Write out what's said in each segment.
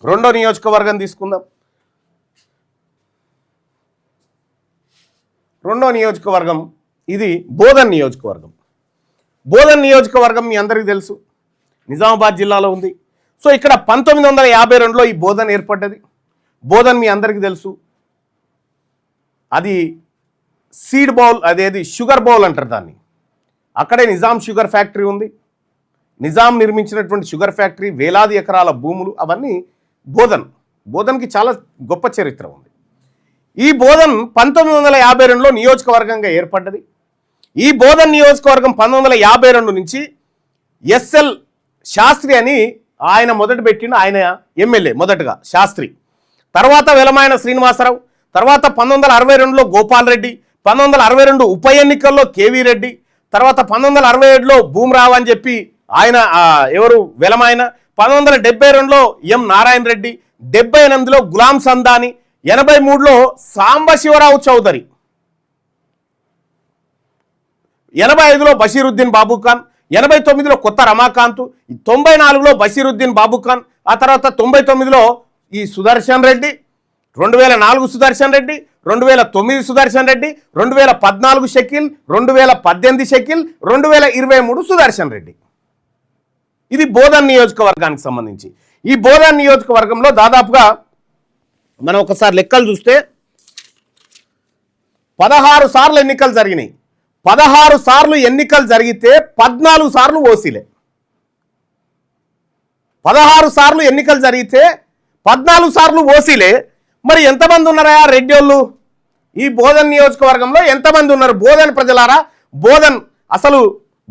రెండో నియోజకవర్గం తీసుకుందాం. రెండో నియోజకవర్గం ఇది బోధన్ నియోజకవర్గం. బోధన్ నియోజకవర్గం మీ అందరికీ తెలుసు, నిజామాబాద్ జిల్లాలో ఉంది. సో ఇక్కడ 1952లో ఈ బోధన్ ఏర్పడ్డది. బోధన్ మీ అందరికీ తెలుసు, అది సీడ్ బౌల్, అదేది షుగర్ బౌల్ అంటారు దాన్ని. అక్కడే నిజాం షుగర్ ఫ్యాక్టరీ ఉంది. నిజాం నిర్మించినటువంటి షుగర్ ఫ్యాక్టరీ, వేలాది ఎకరాల భూములు, అవన్నీ బోధన్కి చాలా గొప్ప చరిత్ర ఉంది. ఈ బోధన్ 1952లో నియోజకవర్గంగా ఏర్పడ్డది. ఈ బోధన్ నియోజకవర్గం 1952 నుంచి ఎస్ఎల్ శాస్త్రి అని ఆయన మొదట పెట్టిన, ఆయన ఎమ్మెల్యే మొదటగా శాస్త్రి, తర్వాత వెలమాయన శ్రీనివాసరావు, తర్వాత 1962లో గోపాల్ రెడ్డి, 1962 ఉప ఎన్నికల్లో కేవీ రెడ్డి, తర్వాత 1967లో భూమరావు అని చెప్పి ఆయన ఎవరు వెలమాయన, 1972లో ఎం నారాయణ రెడ్డి, 78లో గులాం సందాని, 83లో సాంబశివరావు చౌదరి, 85లో బషీరుద్దీన్ బాబుఖాన్, 89లో కొత్త రమాకాంత్, 94లో బషీరుద్దీన్ బాబుఖాన్, ఆ తర్వాత 99లో ఈ సుదర్శన్ రెడ్డి, 2004 సుదర్శన్ రెడ్డి, 2009 సుదర్శన్ రెడ్డి, 2014 షకీల్, 2018 షకీల్, 2023 సుదర్శన్ రెడ్డి. ఇది బోధన్ నియోజకవర్గానికి సంబంధించి. ఈ బోధన్ నియోజకవర్గంలో దాదాపుగా మనం ఒకసారి లెక్కలు చూస్తే 16 సార్లు ఎన్నికలు జరిగినాయి. 16 సార్లు ఎన్నికలు జరిగితే 14 సార్లు ఓసీలే. 16 సార్లు ఎన్నికలు జరిగితే 14 సార్లు ఓసీలే. మరి ఎంతమంది ఉన్నారా రెడ్డి వాళ్ళు ఈ బోధన్ నియోజకవర్గంలో? ఎంతమంది ఉన్నారు బోధన్ ప్రజలారా? అసలు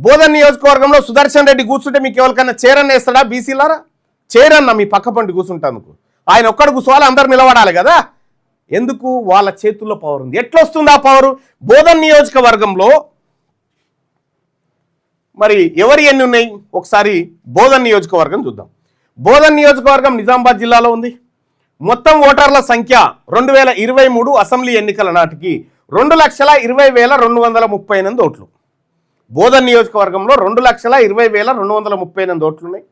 బోధన్ నియోజకవర్గంలో సుదర్శన్ రెడ్డి కూర్చుంటే మీకు ఎవరికైనా చైరన్న వేస్తాడా? బీసీలారా చైరన్న మీ పక్క పంటి కూర్చుంటానికి ఆయన ఒక్కడు కూర్చోవాలి, అందరు నిలబడాలి కదా. ఎందుకు? వాళ్ళ చేతుల్లో పవర్ ఉంది. ఎట్లా వస్తుంది ఆ పవరు? బోధన్ నియోజకవర్గంలో మరి ఎవరి ఎన్ని ఉన్నాయి? ఒకసారి బోధన్ నియోజకవర్గం చూద్దాం. బోధన్ నియోజకవర్గం నిజామాబాద్ జిల్లాలో ఉంది. మొత్తం ఓటర్ల సంఖ్య 2023 అసెంబ్లీ ఎన్నికల నాటికి 2,20,238 ఓట్లు. బోధన్ నియోజకవర్గంలో 2,20,238 ఓట్లు ఉన్నాయి.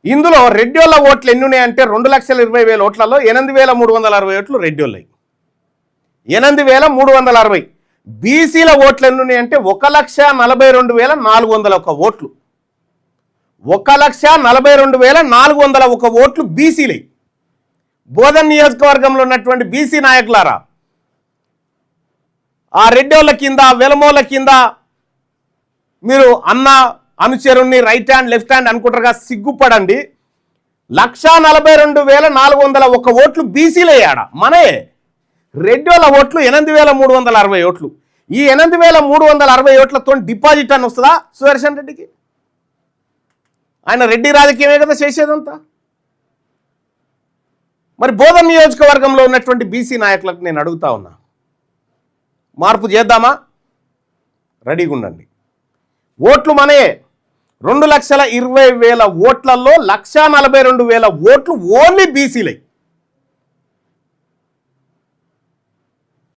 ఇందులో రెడ్డిోళ్ళ ఓట్లు ఎన్ని ఉన్నాయంటే 2,20,000 ఓట్లలో 8,360 ఓట్లు రెడ్డిోళ్ళవి, 8,360. బీసీల ఓట్లు ఎన్ని ఉన్నాయంటే 1,42,401 ఓట్లు, 1,42,401 ఓట్లు బీసీలే. బోధన్ నియోజకవర్గంలో ఉన్నటువంటి బీసీ నాయకులారా, ఆ రెడ్డిోళ్ళ కింద వెలమోళ్ళ కింద మీరు అన్న అనుచరుణ్ణి రైట్ హ్యాండ్ లెఫ్ట్ హ్యాండ్ అనుకుంటారుగా, సిగ్గుపడండి. 1,42,401 ఓట్లు బీసీలయ్యాడ మనే. రెడ్డిోళ్ళ ఓట్లు 8,360 ఓట్లు. ఈ 8,360 ఓట్లతో డిపాజిట్ అని వస్తుందా సుదర్శన్ రెడ్డికి? ఆయన రెడ్డి రాజకీయమే కదా చేసేదంతా. మరి బోధన్ నియోజకవర్గంలో ఉన్నటువంటి బీసీ నాయకులకు నేను అడుగుతా ఉన్నా, మార్పు చేద్దామా? రెడీగా ఉండండి. ఓట్లు మనే. 2,20,000 ఓట్లలో 1,42,000 ఓట్లు ఓన్లీ బీసీలే.